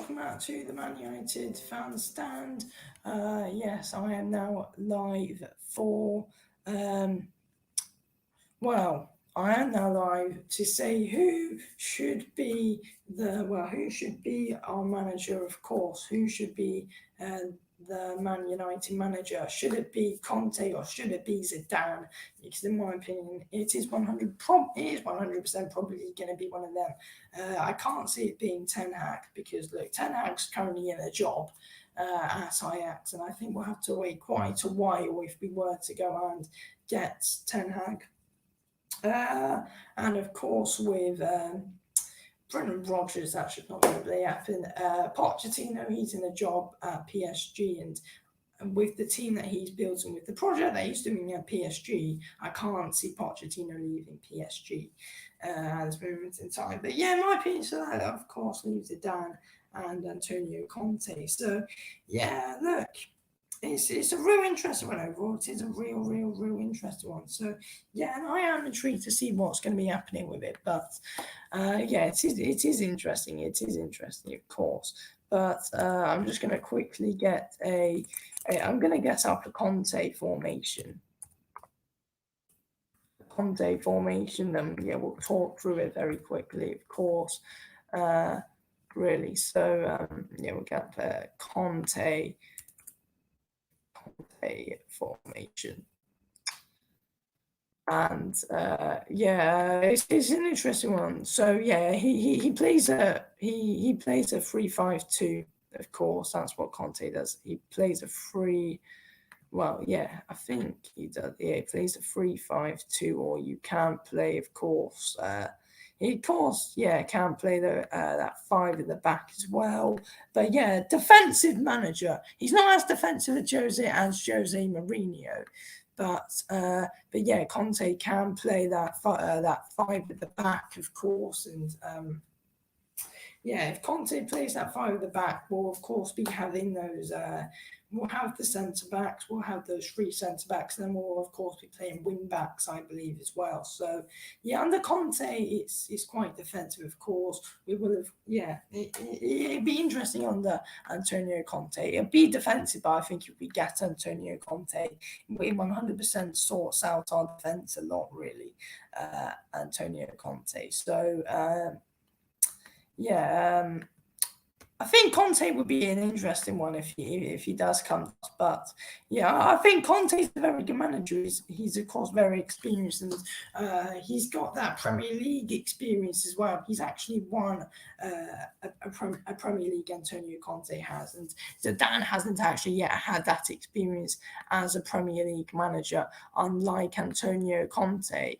welcome out to the Man United fan stand. Yes, I am now live for, um, I am now live to say who should be our manager, of course, who should be the Man United manager. Should it be Conte or should it be Zidane? Because in my opinion, it is 100% probably going to be one of them. I can't see it being Ten Hag because look, Ten Hag's currently in a job at Ajax, and I think we'll have to wait quite a while if we were to go and get Ten Hag. And of course, with Brendan Rodgers, that should not probably happen. Pochettino, he's in a job at PSG, and with the team that he's built and with the project that he's doing at PSG, I can't see Pochettino leaving PSG at this moment in time. But yeah, my opinion to that, of course, leaves Zidane and Antonio Conte. So yeah, look, it's a real interesting one overall. It is a real interesting one. So yeah, and I am intrigued to see what's going to be happening with it. But yeah, it is interesting. It is interesting, of course. But I'm just going to quickly get I'm going to get up a Conte formation. Conte formation, and yeah, we'll talk through it very quickly, of course. Really, so yeah, we'll get the Conte formation. And yeah, it's an interesting one. So yeah, he plays a 3-5-2. Of course, that's what Conte does. He plays a free. Well, yeah, I think he does. Yeah, he plays a 3-5-2, or you can play, of course. He, of course, yeah, can play that five at the back as well. But yeah, defensive manager. He's not as defensive as Jose Mourinho, but yeah, Conte can play that five at the back, of course, and yeah, if Conte plays that five at the back, we'll of course be having those. We'll have the centre backs. We'll have those three centre backs, and then we'll of course be playing wing backs, I believe, as well. So yeah, under Conte, it's quite defensive, of course. We will have it'd be interesting under Antonio Conte. It'd be defensive, but I think if we get Antonio Conte, we 100% sorts out our defence a lot, really. Antonio Conte. So. Yeah, I think Conte would be an interesting one if he does come. But yeah, I think Conte's a very good manager. He's of course very experienced, and he's got that Premier League experience as well. He's actually won a Premier League. Antonio Conte has, and Zidane hasn't actually yet had that experience as a Premier League manager, unlike Antonio Conte.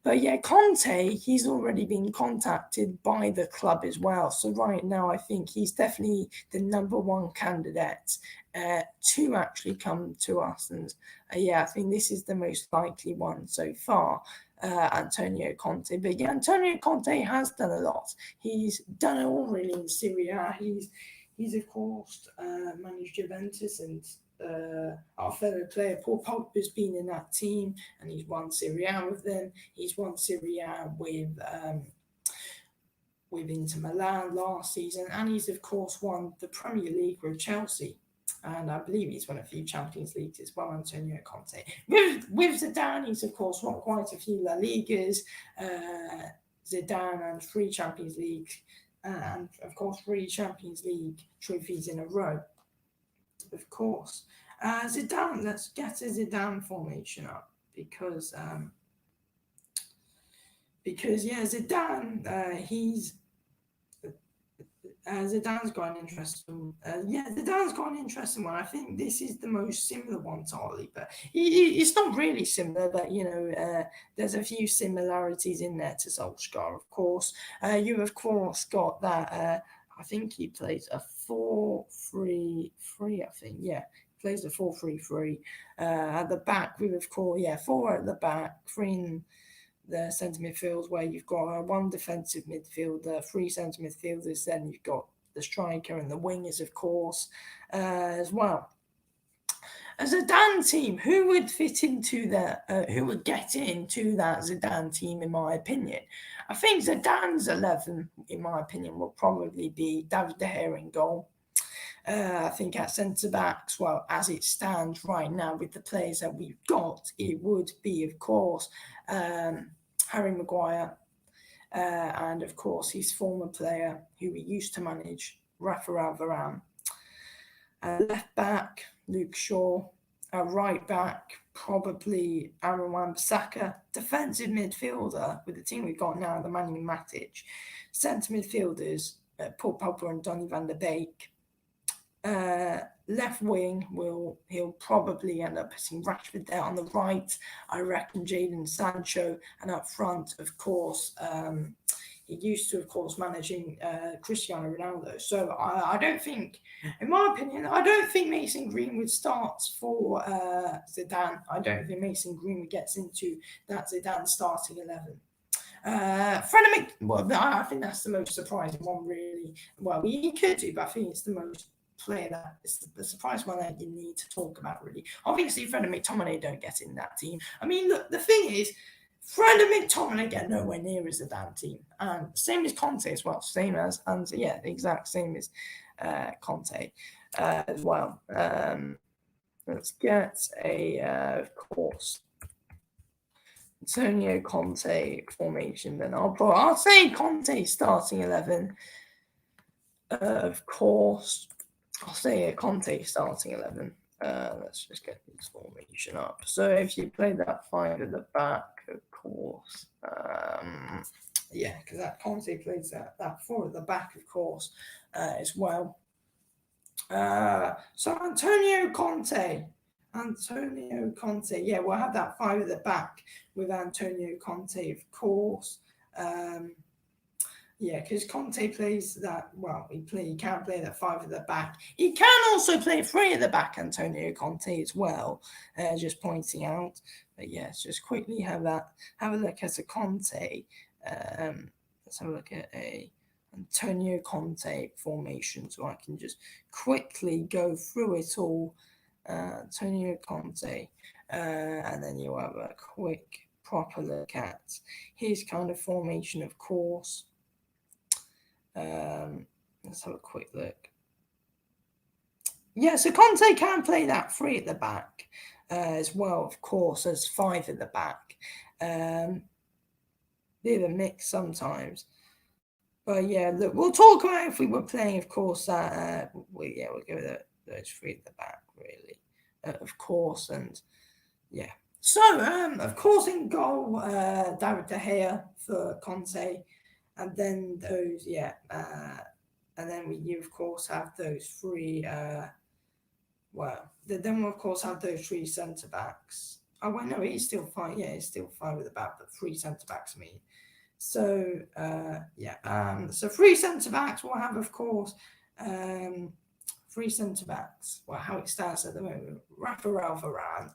But yeah, Conte, he's already been contacted by the club as well. So right now, I think he's definitely the number one candidate to actually come to us. And yeah, I think this is the most likely one so far, Antonio Conte. But yeah, Antonio Conte has done a lot. He's done it all really in Serie A. He's of course managed Juventus, and our fellow player Paul Pogba's been in that team, and he's won Serie A with them. He's won Serie A with Inter Milan last season, and he's of course won the Premier League with Chelsea. And I believe he's won a few Champions Leagues as well, Antonio Conte. With Zidane, he's of course won quite a few La Ligas, Zidane, and 3 Champions League, and of course 3 Champions League trophies in a row. Of course. Zidane, let's get a Zidane formation up because yeah, Zidane, Zidane's got an interesting. Zidane's got an interesting one. I think this is the most similar one to Ollie, but it's not really similar. But there's a few similarities in there to Solskjaer, of course. You of course got that. I think he plays a 4-3-3. I think plays a 4-3-3. At the back, we of course 4 at the back, 3 in the centre midfield, where you've got 1 defensive midfielder, 3 centre midfielders. Then you've got the striker and the wingers, of course, as well. As a Zidane team, who would fit into that? Who would get into that Zidane team? In my opinion, I think Zidane's 11, in my opinion, will probably be David De Gea in goal. I think at centre backs, well, as it stands right now with the players that we've got, it would be, of course, Harry Maguire, and of course his former player who we used to manage, Rafael Varane. Left back, Luke Shaw. Right back, probably Aaron Wan-Bissaka. Defensive midfielder, with the team we've got now, the Man U Matic. Centre midfielders, Paul Pogba and Donny van der Beek. Left wing, he'll probably end up putting Rashford there. On the right, I reckon Jadon Sancho. And up front, of course, he used to, of course, managing Cristiano Ronaldo. So I don't think, in my opinion, I don't think Mason Greenwood starts for Zidane. I don't think Mason Greenwood gets into that Zidane starting 11. Well, I think that's the most surprising one, really. Well, he could do, but I think it's the most player that is the surprise one that you need to talk about, really. Obviously, Fred and McTominay don't get in that team. I mean, look, the thing is, Fred and McTominay get nowhere near as a damn team. And same as Conte as well. The exact same as Conte as well. Let's get of course, Antonio Conte formation. Then I'll say Conte starting 11. Of course, I'll say Conte starting 11. Let's just get this formation up. So if you play that 5 at the back, of course, because that Conte plays that 4 at the back, of course, as well. So Antonio Conte, yeah, we'll have that 5 at the back with Antonio Conte, of course. Yeah, because Conte plays that, well, he can't play that 5 at the back. He can also play 3 at the back, Antonio Conte, as well, just pointing out. But yes, just quickly have a look at a Conte. Let's have a look at a Antonio Conte formation, so I can just quickly go through it all. Antonio Conte, and then you have a quick, proper look at his kind of formation, of course. Let's have a quick look. Yeah, so Conte can play that 3 at the back as well, of course, as 5 at the back. Bit of a mix sometimes. But yeah, look, we'll talk about if we were playing, of course, we'll go with those 3 at the back, really, of course, and yeah. So, of course, in goal, David De Gea for Conte. And then those, and then you of course have those 3. Then we'll of course have those 3 centre backs. Oh wait, no, he's still 5. Yeah, he's still 5 at the back, but 3 centre backs. I mean, so so 3 centre backs. We'll have, of course, 3 centre backs. Well, how it stands at the moment: Rafael Varane,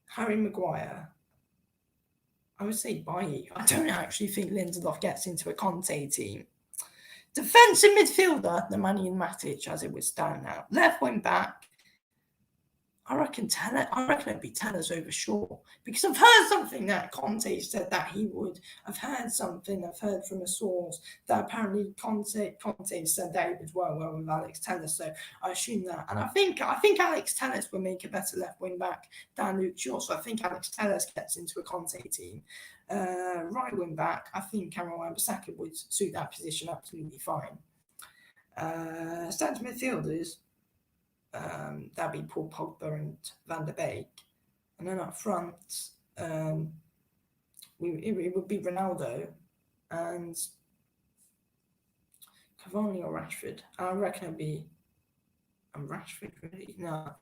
Harry Maguire. I would say Bailly. I don't actually think Lindelof gets into a Conte team. Defensive midfielder, the Man U Matic, as it would stand now. Left wing back, I reckon it'd be Tellers over Shaw, because I've heard something that Conte said that he would. I've heard from a source that apparently Conte said that he would work well with Alex Tellers. So I assume that, and I think Alex Tellers will make a better left wing back than Luke Shaw. So I think Alex Tellers gets into a Conte team. Right wing back, I think Aaron Wan-Bissaka would suit that position absolutely fine. Centre midfielders. That'd be Paul Pogba and Van der Beek, and then up front, it would be Ronaldo and Cavani or Rashford. I reckon it'd be Rashford. Really, no.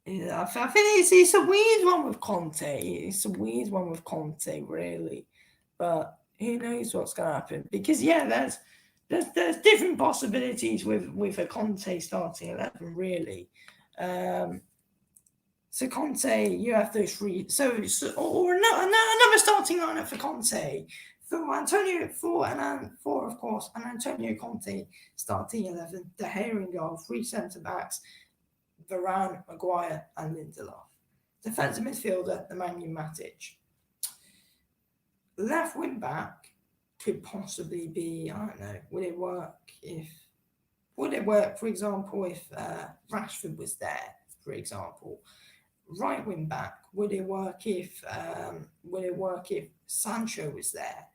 Yeah, I think it's a weird one with Conte. It's a weird one with Conte, really, but who knows what's going to happen? Because there's different possibilities with a Conte starting 11, really. So Conte, you have those 3. Or another starting lineup for Conte. For Antonio, 4 of course, and Antonio Conte starting 11. De Gea in goal, 3 centre backs. Varane, Maguire, and Lindelof. Defensive midfielder, Nemanja Matic. Left wing back could possibly be, I don't know, would it work, for example, if Rashford was there, for example? Right wing back, would it work if Sancho was there?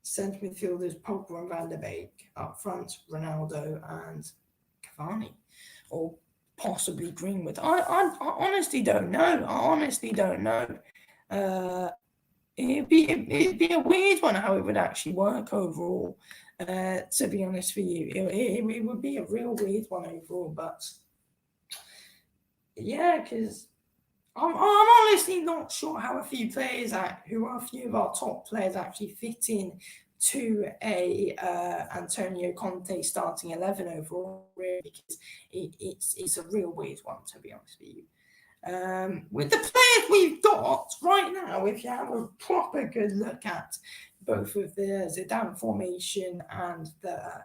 Centre midfielders, Pogba and Van der Beek. Up front, Ronaldo and Cavani. Or possibly Greenwood. I honestly don't know. It'd be a weird one how it would actually work overall. To be honest for you, it would be a real weird one overall. But yeah, because I'm honestly not sure how a few of our top players actually fit in to a Antonio Conte starting 11 overall, really, because it's a real weird one, to be honest with you. With the players we've got right now, if you have a proper good look at both of the Zidane formation and the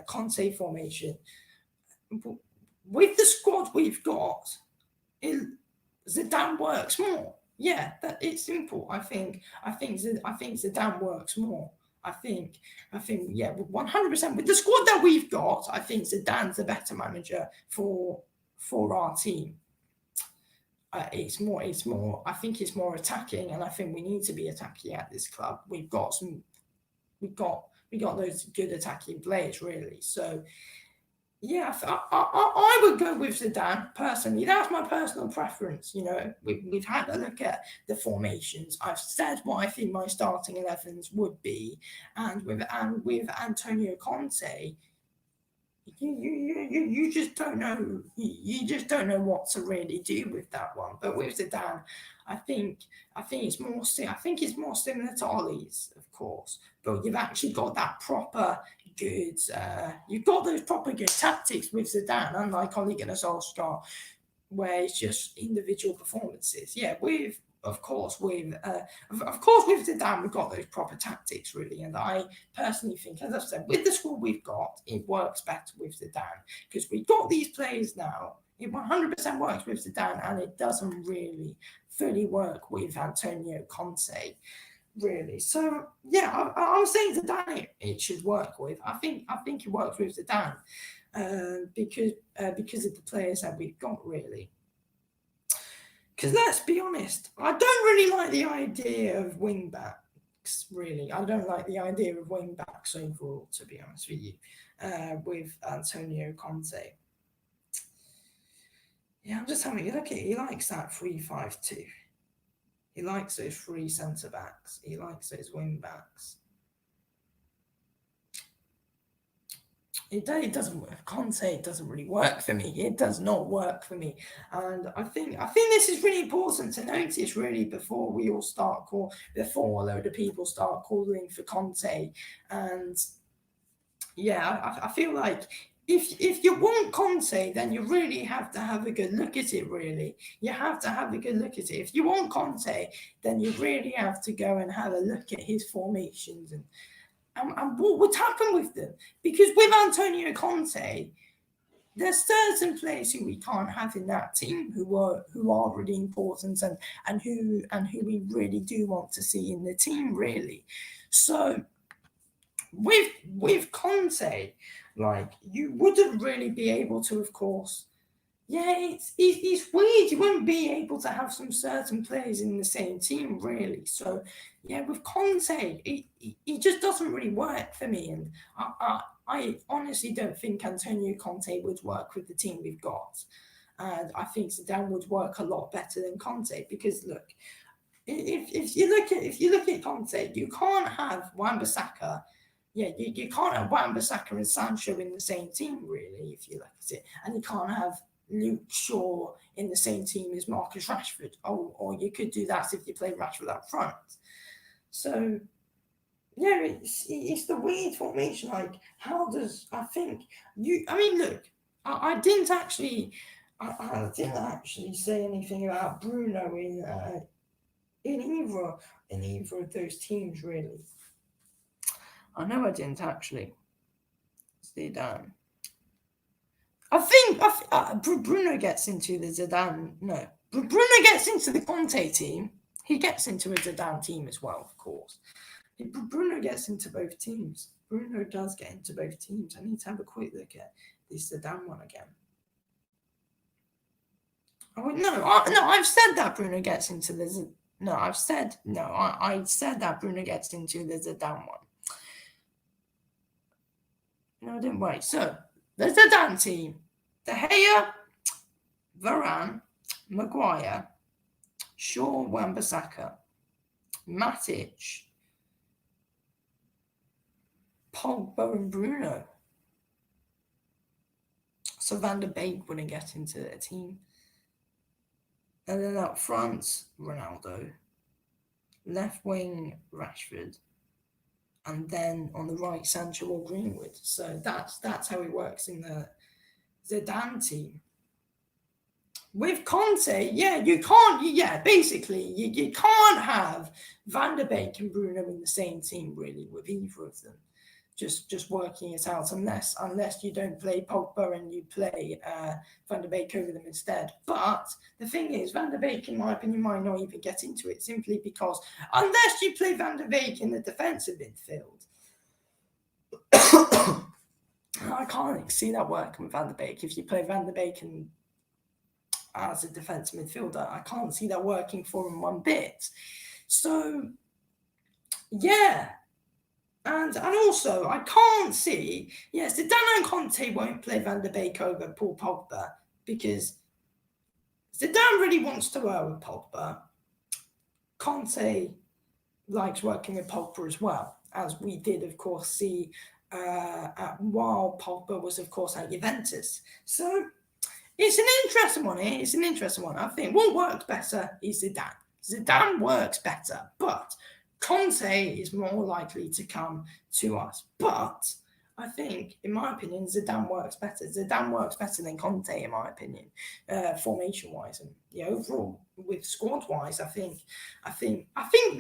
Conte formation, with the squad we've got, Zidane works more. Yeah, that it's simple. I think Zidane works more. I think, yeah, 100% with the squad that we've got, I think Zidane's the better manager for our team. It's more. I think it's more attacking, and I think we need to be attacking at this club. We've got those good attacking players, really. So yeah, I would go with Zidane personally. That's my personal preference. You know, we've had a look at the formations. I've said what I think my starting 11s would be, and with Antonio Conte, you just don't know. You just don't know what to really do with that one. But with Zidane, I think it's more. I think it's more similar to Ollie's, of course. But you've actually got that proper good. You've got those proper good tactics with Zidane, unlike Ole Gunnar Solskjaer, where it's just individual performances. Yeah, of course with Zidane, we've got those proper tactics, really. And I personally think, as I've said, with the squad we've got, it works better with Zidane because we've got these players now. It 100% works with Zidane, and it doesn't really fully work with Antonio Conte, really. So yeah, I'm saying Zidane it should work with. I think it works with Zidane because of the players that we've got, really. Because let's be honest, I don't really like the idea of wing backs, really. I don't like the idea of wing backs overall, to be honest with you, with Antonio Conte. Yeah, I'm just having a look at it. He likes that 3-5-2. He likes those 3 centre backs. He likes those wing backs. It doesn't work. Conte doesn't really work for me. It does not work for me, and I think this is really important to notice, really, before a load of people start calling for Conte. And yeah, I feel like if you want Conte, then you really have to have a good look at it. Really, you have to have a good look at it. If you want Conte, then you really have to go and have a look at his formations and what would happen with them. Because with Antonio Conte, there's certain players who we can't have in that team who are really important and who we really do want to see in the team, really. So with Conte, like, you wouldn't really be able to, of course. Yeah, it's weird. You won't be able to have some certain players in the same team, really. So, yeah, with Conte, it just doesn't really work for me. And I honestly don't think Antonio Conte would work with the team we've got. And I think Zidane would work a lot better than Conte because, look, if you look at Conte, you can't have Wan-Bissaka. Yeah, you can't have Wan-Bissaka and Sancho in the same team, really, if you look at it. And you can't have Luke Shaw in the same team as Marcus Rashford. Or you could do that if you play Rashford up front. So, yeah, it's the weird formation. Like, how does... I mean, look, I didn't actually say anything about Bruno in either of those teams, really. I know I didn't actually. Zidane. Bruno gets into the Zidane. No, Bruno gets into the Conte team. He gets into a Zidane team as well, of course. Bruno gets into both teams. Bruno does get into both teams. I need to have a quick look at this Zidane one again. Oh no, I've said that Bruno gets into the. No, I've said no. I said that Bruno gets into the Zidane one. No, I didn't wait. So the Zidane team: De Gea, Varane, Maguire, Shaw, Wan-Bissaka, Matic, Pogba, and Bruno. So Van der Beek wouldn't get into the team. And then up front, Ronaldo. Left wing, Rashford. And then on the right, Sancho or Greenwood. So that's how it works in the Zidane team. With Conte, you can't, basically, you can't have Van der Beek and Bruno in the same team, really, with either of them. Just working it out, unless you don't play Pogba and you play Van der Beek over them instead. But the thing is, Van der Beek, in my opinion, might not even get into it, simply because unless you play Van der Beek in the defensive midfield, I can't see that working with Van der Beek. If you play Van der Beek as a defensive midfielder, I can't see that working for him one bit. So, yeah. And also, I can't see, Zidane and Conte won't play Van der Beek over Paul Pogba because Zidane really wants to work with Pogba. Conte likes working with Pogba as well, as we did, of course, see while Pogba was, of course, at Juventus. So it's an interesting one here. It's an interesting one. I think what works better is Zidane. Zidane works better, but Conte is more likely to come to us. But I think, in my opinion, Zidane works better. Zidane works better than Conte, in my opinion, formation-wise. And overall, with squad-wise, I think,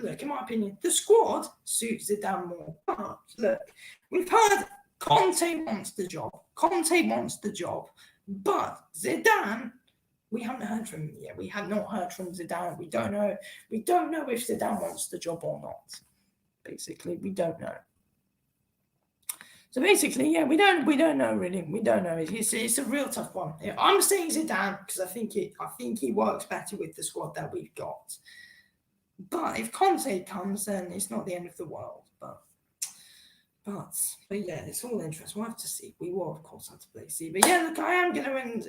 look, in my opinion, the squad suits Zidane more. But look, we've heard Conte wants the job. But Zidane, we haven't heard from him yet. We have not heard from Zidane. We don't know if Zidane wants the job or not. Basically, we don't know. So basically, we don't know really. We don't know. It's a real tough one. I'm saying Zidane because I think he works better with the squad that we've got. But if Conte comes, then it's not the end of the world. But it's all interesting. We'll have to see. We will, of course, have to play see. But look, I am going to end.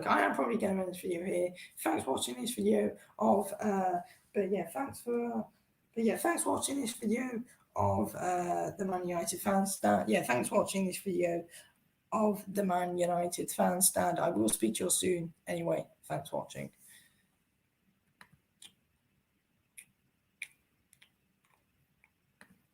I am probably going to end this video here. Thanks for watching this video of. Thanks for watching this video of the Man United fan stand. Thanks for watching this video of the Man United fan stand. I will speak to you soon. Anyway, thanks for watching.